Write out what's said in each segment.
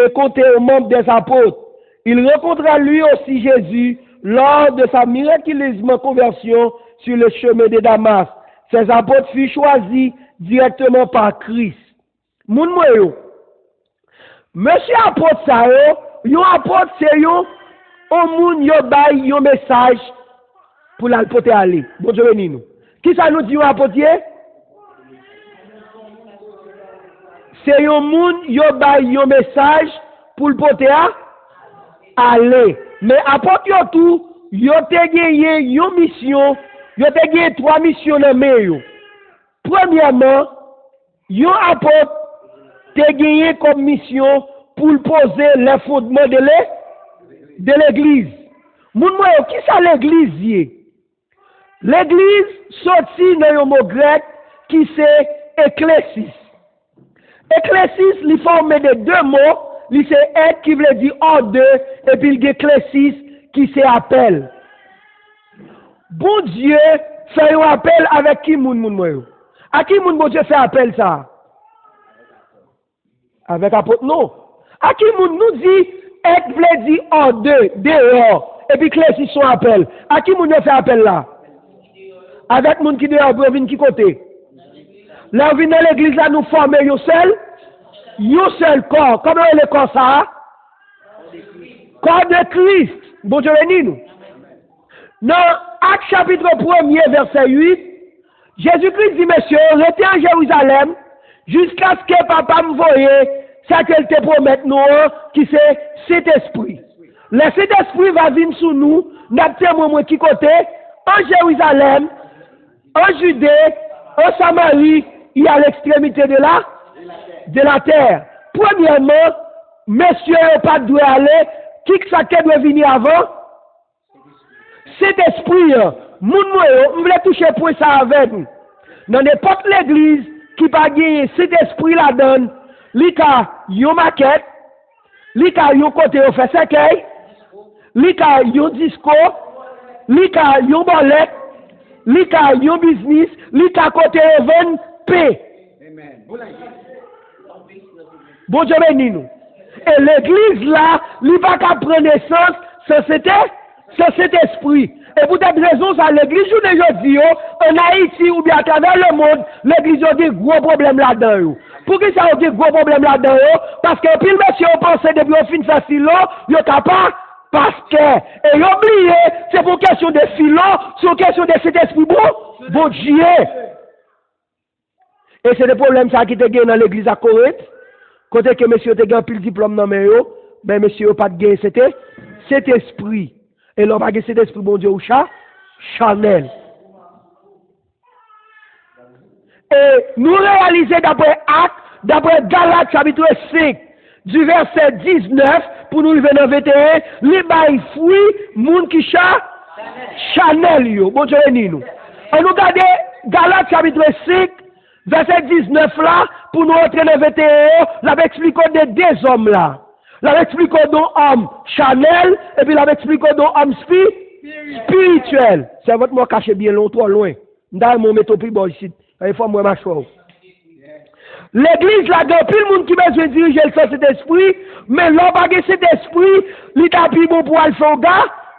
est compté aux membres des apôtres. Il rencontra lui aussi Jésus lors de sa miraculeuse conversion sur le chemin de Damas. Ces apôtres furent choisis directement par Christ. Moun mwen yo. Monsieur apôtre sa yo, yon apôtre c'est yon, on moun yo bay yon message pour la porter aller. Bon Dieu béni nous. Qui ça nous dit yon apôtre? C'est yon moun yo bay yon message pour le porter aller. Mais apôtre yo tout, yo te gagné yon mission, yo te gagné 3 missions dans main yo. Premièrement, yon apôtre te gagné comme mission pour poser les fondements de l'église. Moun mwen, qui ça l'église yé? L'église sorti dans un mot grec qui c'est ecclésis. Ecclésis, il forme de 2 mots, il c'est être qui veut dire ordre et puis il y a ecclésis qui c'est appel. Bon Dieu fait un appel avec qui moun mwen? À qui moun bon Dieu fait appel ça? Avec apôtre non. À qui moun nous dit être veut dire ordre dehors et puis ecclésis son appel. À qui moun fait appel là? Avec moun qui dehors pour venir qui côté? Là, on vient dans l'église, là, nous former un seul corps. Comment est le corps ça? Corps de Christ. Bon Dieu béni nous. Dans Actes chapitre 1er, verset 8, Jésus-Christ dit, monsieur, restez en Jérusalem jusqu'à ce que papa me voie, ça qu'elle te promette nous, qui c'est cet esprit. Le Saint-Esprit va venir sur nous, nous qui côté? En Jérusalem, en Judée, en Samarie, et à l'extrémité de la terre. Premièrement, monsieur n'a pas dû aller, qui que ça doit venir avant? Cet esprit, moun on voulait toucher pour ça avec nous. Dans n'importe l'église qui pas gagné cet esprit la donne, li ka yon maquette, li ka yon côté on fait cercueil, li ka yon disco, li ka yon bolette, li ka yon business, li ka côté vendre paix. Bon Dieu béni nous. Et l'église là, li pas qu'à prendre naissance, cet esprit. Et pour cette raison, ça, l'église, je ne dis, en Haïti ou bien à travers le monde, l'église a des gros problèmes là-dedans. Pour qui ça a des gros problèmes là-dedans? Parce que puis le monsieur pensait depuis au fin de sa philo, il n'y a pas parce que, et oublié, c'est pour question de philo, c'est pour question de cet esprit bon Dieu. Et c'est le problème ça qui te gagne dans l'église à Corinthe. Quand que monsieur te gagne pile diplôme dans mes yo, ben monsieur pas de gagne cet esprit. Et l'on va gagner cet esprit bon Dieu ou Chanel. Et nous réalisons d'après Actes, d'après Galates chapitre 5, du verset 19, pour nous lever dans 21, les bails fruits, moun qui Chanel yo. Bon Dieu béni nous. On nous regarde Galates chapitre 5, verset 19 là, pour nous entrer dans 21, là, expliquons des 2 hommes là. Là, expliquons donc homme Chanel, et puis là, expliquons donc homme spirituel. C'est votre mot caché bien long, trop loin. Dans mon métaux plus bon ici. Il faut moi ma chose. L'église là, depuis le monde qui besoin de diriger le Saint-Esprit, mais l'homme a cet esprit, il t'a pris bon pour aller faire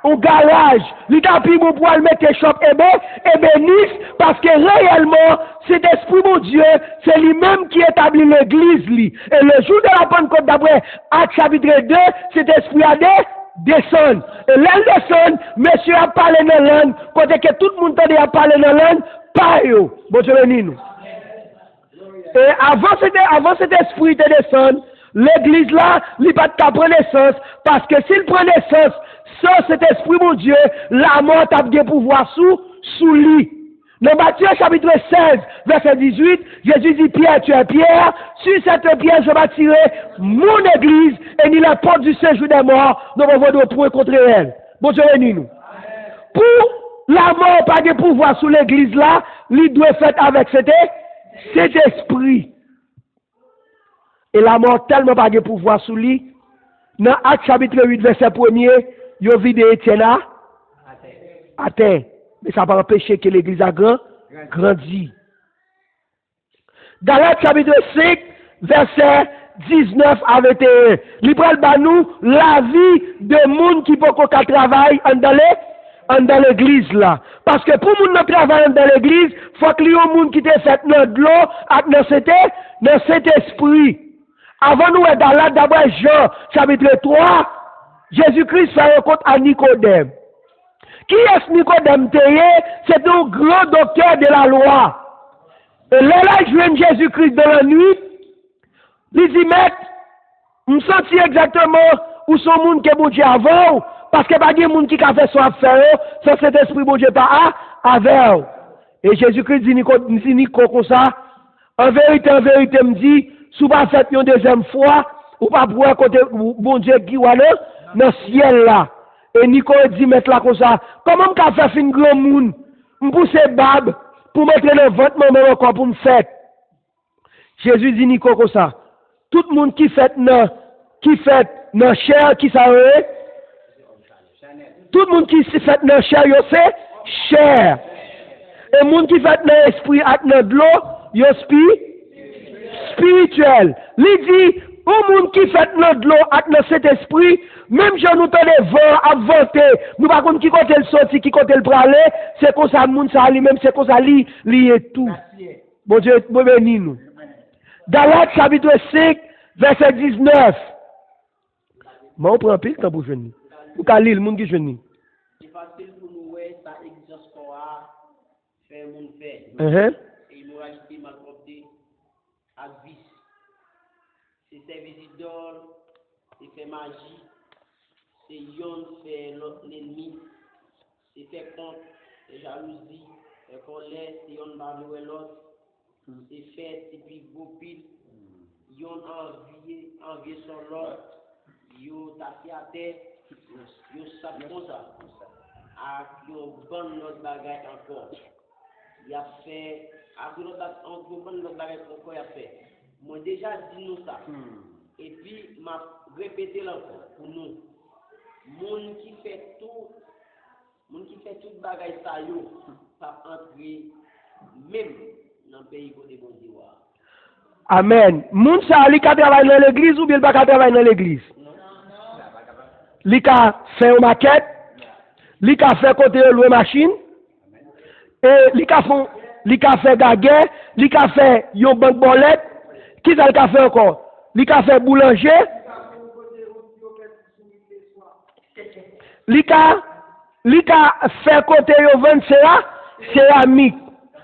au garage, il t'a pris bon pour aller mettre shop ébéniste, parce que réellement, cet esprit, mon Dieu, c'est lui-même qui établit l'église, lui. Et le jour de la Pentecôte, d'après Actes chapitre 2, cet esprit a descend. Et là, il descend, monsieur a parlé dans la langue, côté que tout le monde a parlé dans la langue, pas yo. Bon Dieu béni nous. Et avant cet esprit de descendre, l'église là, il pas de prendre naissance, parce que s'il prend naissance, sans cet esprit, mon Dieu, la mort a bien pouvoir sous lui. Dans Matthieu chapitre 16, verset 18, Jésus dit, Pierre, tu es Pierre, sur cette pierre je bâtirai mon église, et ni la porte du séjour des morts ne va de point contre elle. Bon Dieu béni nous. Pour la mort pas de pouvoir sous l'église là, il doit faire avec cet esprit. Et la mort tellement pas de pouvoir sous lui, dans Actes chapitre 8, verset 1er, il y a vidé Étienne à terre. Mais ça va pas empêcher que l'église a grandi. Galates chapitre 5, verset 19 à 21. Li pral ba nous la vie de monde qui peut qu'on travaille dans l'église là. Parce que pour moun qui travaille dans l'église, faut que les gens qui te fait dans de l'eau ak dans cet esprit. Avant nous dans là d'abord Jean chapitre 3, Jésus-Christ fait rencontre à Nicodème. Qui est Nicodème? C'est un grand docteur de la loi. Et là, je viens Jésus-Christ dans la nuit. Il dit, maître, je sens exactement où sont les gens qui bon Dieu avant, parce que pas de gens qui a fait son affaire, sans cet esprit bon Dieu pas avec. Et Jésus-Christ dit Nico comme ça, en vérité, me dit, si vous pas fait une deuxième fois, ou pas pouvoir côté bon Dieu qui va dans le ciel là. Et Nico dit, maître là comme ça, comment je fait fin grand monde, je pousse bab, pour mettre le ventre maman encore pour me faire. Jésus dit Nico comme ça. Tout le monde qui fait dans chair qui ça tout le monde qui fait dans chair c'est chair. Et le monde qui fait dans esprit avec de l'eau yo spirituel. Il dit au monde qui fait dans de l'eau avec cet esprit, même je nous donne vent à voter, nous pas contre qui côté le sorti, qui côté le praler, c'est comme ça monde ça lui-même, c'est comme ça li est tout. Bon Dieu, bon béni nous. Galates chapitre 5, verset 19. Mais on prend pile temps pour venir. Pour qu'à lire, le monde qui venir. C'est facile pour nous, ça exerce quoi, faire mon fait. Et immoralité, malpropreté, à vice. C'est service d'idole, c'est faire magie, c'est yon faire l'ennemi, c'est faire compte, c'est jalousie, c'est colère, c'est yon barrer l'autre. C'est fait, c'est puis beau pile, ils ont envié sur l'autre, ils ont tapé à terre, ils ont sapé comme ça, ils ont bon notre bagage encore. Il a fait, après notre bagage encore, il a fait. Moi déjà dit nous ça, et puis m'a répété encore pour nous. Moun qui fait tout bagage ça yo, pas entrer même. Amen. Moun sa li ka travaille dans l'église ou bien pas travailler dans l'église? Li ka fait une maquette, li ka fait côté louer machine, et li ka fait gaguet, li ka fait yon banque bolette, qui ça li ka fait encore? Li ka fait boulanger, li ka fait côté yon vendre céramique.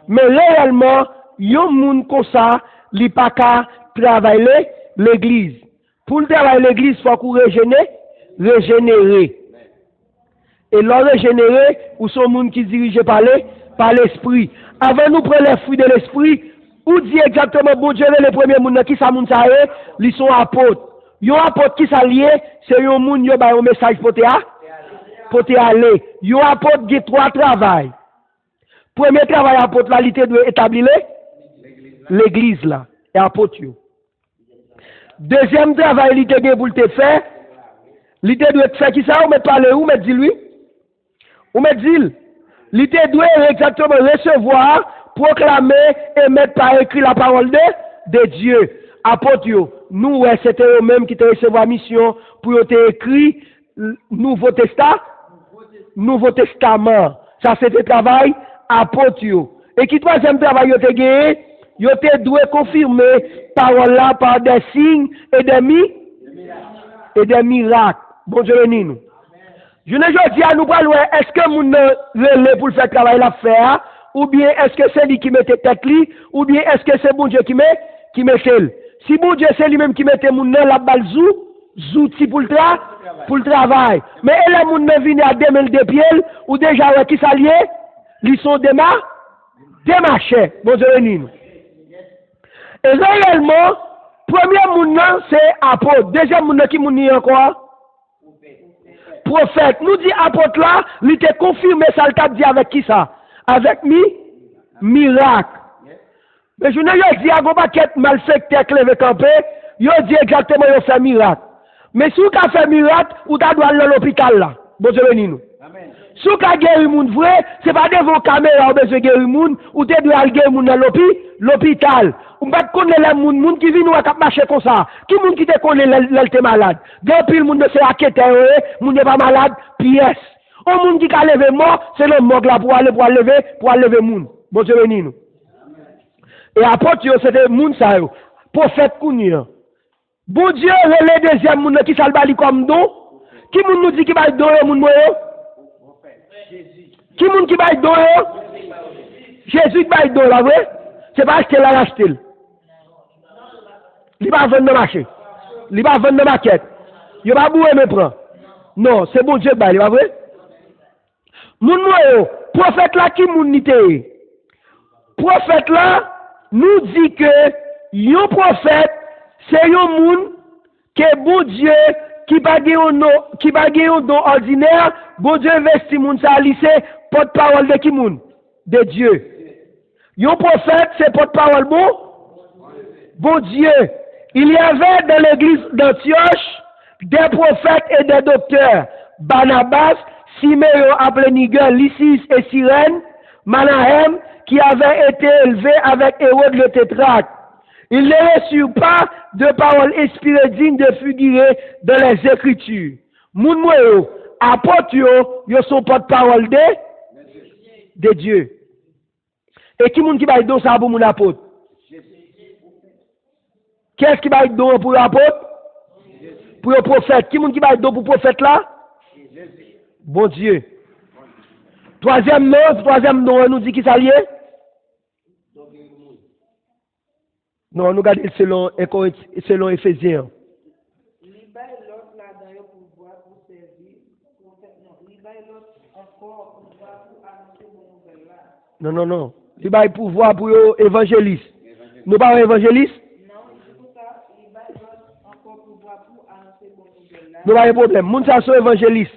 Mais réellement, yon moun comme ça, li pa ka travailler l'église. Pour le travailler l'église, faut qu'on régénérer. Et l'on régénérer, ou son moun qui dirige par l'esprit. Avant nous prendre les fruits de l'esprit, ou dit exactement, bon Dieu, les premiers moun qui sa moun sa e, li sont apôtres. Yon apôtre qui sa lié, c'est yon moun yo ba yon message pour te aller. Yon apôtre qui trois travail. Premier travail apôtre là, il doit établir l'église là, et apôtre yo. Deuxième travail, il doit pour te faire, il doit faire qui ça, ou met parler, ou met dit lui, ou met dit, il doit exactement recevoir, proclamer et mettre par écrit la parole de Dieu. Apôtre yo, nous, ouais, c'était eux-mêmes qui te recevoir mission pour te écrit Nouveau Testament. Ça, c'était travail apôtre yo. Et qui troisième travail yo te gagné, yo te doit confirmer parole là par des signes et des miracles. Bon Dieu béni nous. Je ne dis à nous pas loin, est-ce que moun relè pour faire travail la faire, ou bien est-ce que c'est lui qui mette tête li, ou bien est-ce que c'est bon Dieu qui met si bon Dieu c'est lui-même qui mette moun la balle zouti pour le travail. Mais les moun vient à 2002 pieds ou déjà ouais, qui s'allié, ils sont démarchés. Bon Dieu béni nous. Et réellement, premier moun c'est apôtre, deuxième moun qui moun encore prophète. Nous dit apôtre là, il était confirmé ça le t'a dit avec qui ça? Avec miracle. Mais je ne dis à go paquet malfecteur clevé campé, yo dit exactement yo fait miracle. Mais si vous avez fait miracle, vous doit aller à l'hôpital là. Bon Dieu béni nous. Si vous avez guéri moun vrai, ce n'est pas devant caméra ou besoin guérir moun, ou te doit guérir moun dans l'hôpital. Ou pas connaître les moun qui viennent ou à marcher comme ça. Qui moun qui te connaît l'être malade? Depuis le monde c'est enquêteur, moun n'est pas malade, pièce. Au moun qui a levé mort, c'est le mort là pour lever moun. Bon Dieu béni nous. Et apôtre c'était moun ça yo. Prophète Kounia. Bon Dieu, le deuxième moun qui ça le bali comme don. Qui moun nous dit qui va don moun moyo? Qui moun qui va don yo? Jésus qui va don là vrai? C'est pas acheter là acheter. Il va vendre dans le marché. Il va vendre dans la maquette. Il va bouer me prend. Non, c'est bon Dieu qui va, il va vrai? Moun moyo, prophète là qui moun nité. Prophète là nous dit que yon prophète c'est un moun que bon Dieu qui pas un don ordinaire, bon Dieu investi moun sa lycée porte-parole de qui moun? De Dieu. Un prophète c'est porte-parole bon Dieu. Il y avait dans l'église d'Antioche des prophètes et des docteurs. Barnabas, Siméon appelé Niger, Lysis et Cyrène, Manahem qui avait été élevé avec Hérode le tétrarque. Ils ne reçurent pas de paroles inspirées dignes de figurer dans les Écritures. Moun moyo, apôtres yo sont porte-parole de Dieu. Et qui moun qui va don ça pour mon apôtre? Qu'est-ce qui va don pour l'apôtre? Pour le prophète. Qui moun qui va don pour le prophète là? Bon Dieu. Troisième nom, on nous dit qui ça lié? Non, nous regardons selon Éphésiens. Non. Il va pouvoir pour évangéliste. Nous pas évangéliste? Nous pas de problème. Moun ça sont évangéliste.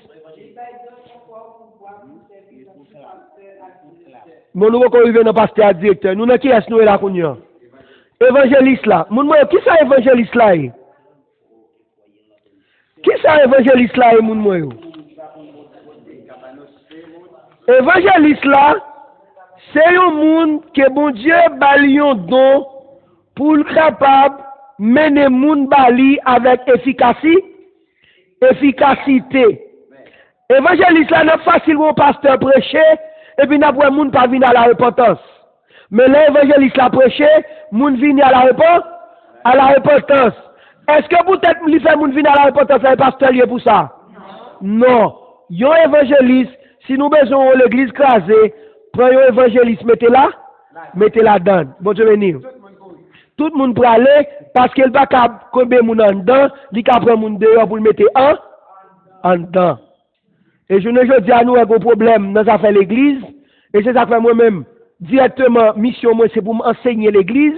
Nous nous arriver dans pasteur directeur. Nous qui est nous là qu'on évangéliste là. Moun moi qui ça évangéliste là? Qui ça évangéliste là moun moi? Évangéliste là c'est un monde que bon Dieu balion don pour capable mener moun bali avec efficacité. Évangéliste là n'est facile pour pasteur prêcher et puis n'a pas moun pas venir à la repentance. Mais l'évangéliste l'a prêché, moun vini à la repentance. Est-ce que peut-être lui fait moun vini à la repentance c'est pasteur lié pour ça? Non. Yon évangéliste, si nous besoin l'église crasée, prenez un évangéliste, mettez-la dedans. Bon Dieu béni. Tout le monde peut aller parce qu'il va pas combien moun en dedans, il va prendre moun dehors pour le mettre en dedans. Et je ne dis à nous un problème dans affaire l'église, et c'est ça que moi-même, directement, mission, moi, c'est pour m'enseigner l'église.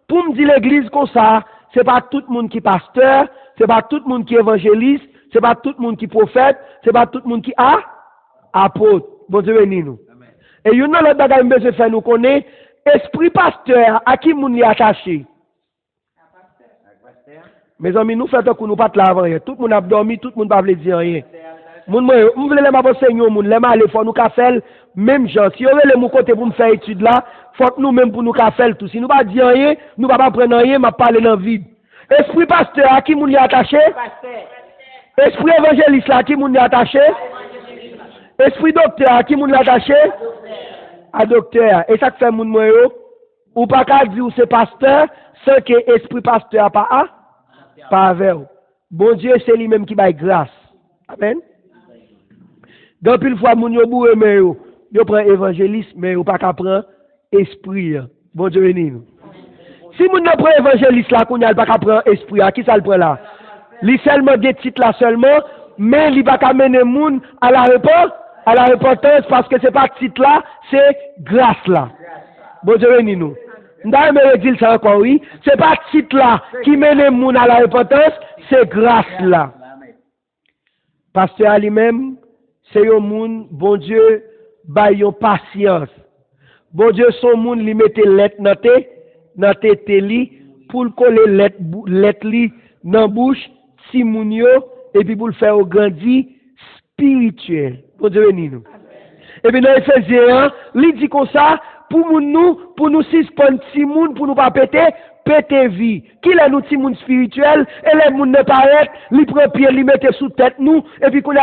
Pour me dire l'église comme ça, c'est pas tout le monde qui est pasteur, c'est pas tout le monde qui est évangéliste, c'est pas tout le monde qui est prophète, c'est pas tout le monde qui a apôtre. Bon Dieu béni nous. Et il y a une autre bagaille que je fais nous connaître, esprit pasteur, à qui moun est attaché? Mes amis, nous faisons que nous pas là avant rien. Tout le monde a dormi, tout le monde ne peut pas dire rien. Moun moi, on veut les m'enseigner moun, les m'aller faut nous ka faire même gens. Si on veut les mon côté pour me faire étude là, faut que nous même pour nous ka faire tout. Si nous pas dire rien, nous pas prendre rien, m'a parler dans vide. Esprit pasteur à qui moun y attaché? Esprit évangéliste à qui moun y attaché? Esprit docteur à qui moun y attaché? À docteur. Et ça que fait moun moi ou pas qu'à dire c'est pasteur sans que esprit pasteur pas avec. Bon Dieu c'est lui même qui baille grâce. Amen. Donc, une fois, moun yo bourre, mais yo prend évangéliste, mais yo pas qu'à prendre esprit. Bon Dieu béni nous. Si moun ne prend évangéliste là, qu'on y a pas qu'à prendre esprit, à qui ça le prend là? Li seulement des titres là seulement, mais li pas qu'à mener moun à la repentance, parce que c'est pas titre là, c'est grâce là. Bon Dieu béni nous. M'da me dire ça encore, oui. C'est pas titre là qui mène moun à la repentance, c'est grâce là. Pasteur lui-même, c'est un monde, bon Dieu, baille yon patience. Bon Dieu, son monde lui mette lettre dans tête li pour coller lettre li dans bouche si moun yo et puis pour le faire grandir spirituel. Bon Dieu béni nous. Et puis dans Ephésiens, il dit comme ça, pour nous suspendre si moun, pour nous pas péter vie. Qui est nous petit monde spirituel, et les moun ne paraît, li prend pied, li mette sous tête nous, et puis qu'on a